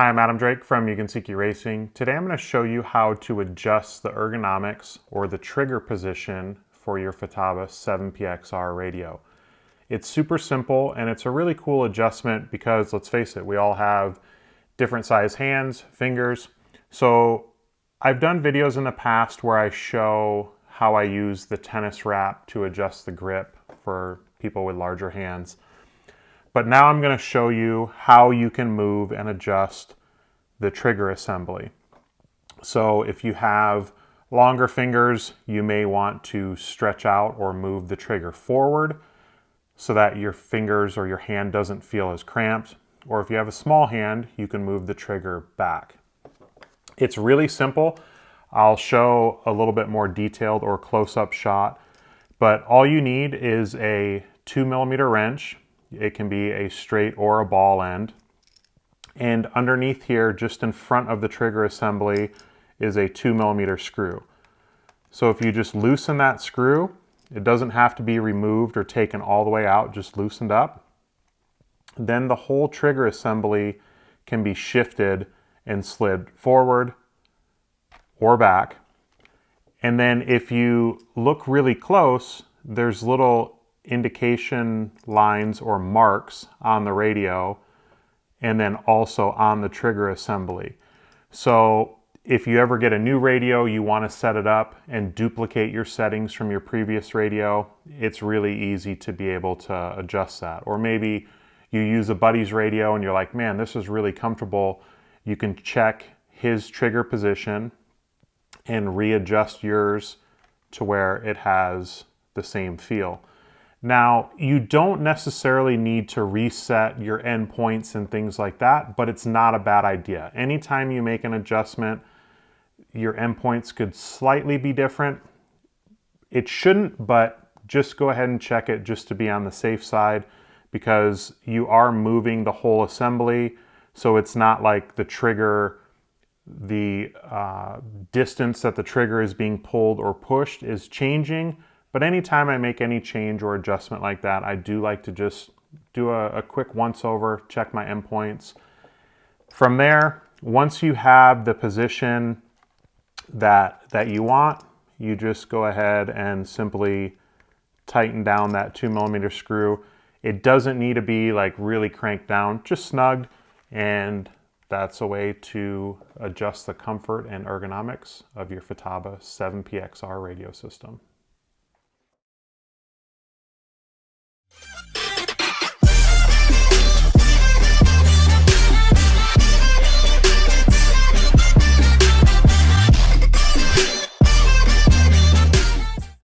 Hi, I'm Adam Drake from Yuginsuki Racing. Today I'm going to show you how to adjust the ergonomics or the trigger position for your Futaba 7PXR radio. It's super simple and it's a really cool adjustment because let's face it, we all have different size hands, fingers. So I've done videos in the past where I show how I use the tennis wrap to adjust the grip for people with larger hands. But now I'm going to show you how you can move and adjust the trigger assembly. So if you have longer fingers, you may want to stretch out or move the trigger forward so that your fingers or your hand doesn't feel as cramped. Or if you have a small hand, you can move the trigger back. It's really simple. I'll show a little bit more detailed or close-up shot, but all you need is a 2mm wrench. It can be a straight or a ball end. And underneath here, just in front of the trigger assembly, is a 2mm screw. So if you just loosen that screw, it doesn't have to be removed or taken all the way out, just loosened up. Then the whole trigger assembly can be shifted and slid forward or back. And then if you look really close, there's little indication lines or marks on the radio and then also on the trigger assembly. So if you ever get a new radio, you want to set it up and duplicate your settings from your previous radio, it's really easy to be able to adjust that. Or maybe you use a buddy's radio and you're like, man, this is really comfortable. You can check his trigger position and readjust yours to where it has the same feel. Now, you don't necessarily need to reset your endpoints and things like that, but it's not a bad idea. Anytime you make an adjustment, your endpoints could slightly be different. It shouldn't, but just go ahead and check it just to be on the safe side because you are moving the whole assembly. So it's not like the trigger, the distance that the trigger is being pulled or pushed is changing. But anytime I make any change or adjustment like that, I do like to just do a quick once over, check my endpoints. From there, once you have the position that you want, you just go ahead and simply tighten down that 2mm screw. It doesn't need to be like really cranked down, just snugged, and that's a way to adjust the comfort and ergonomics of your Futaba 7PXR radio system.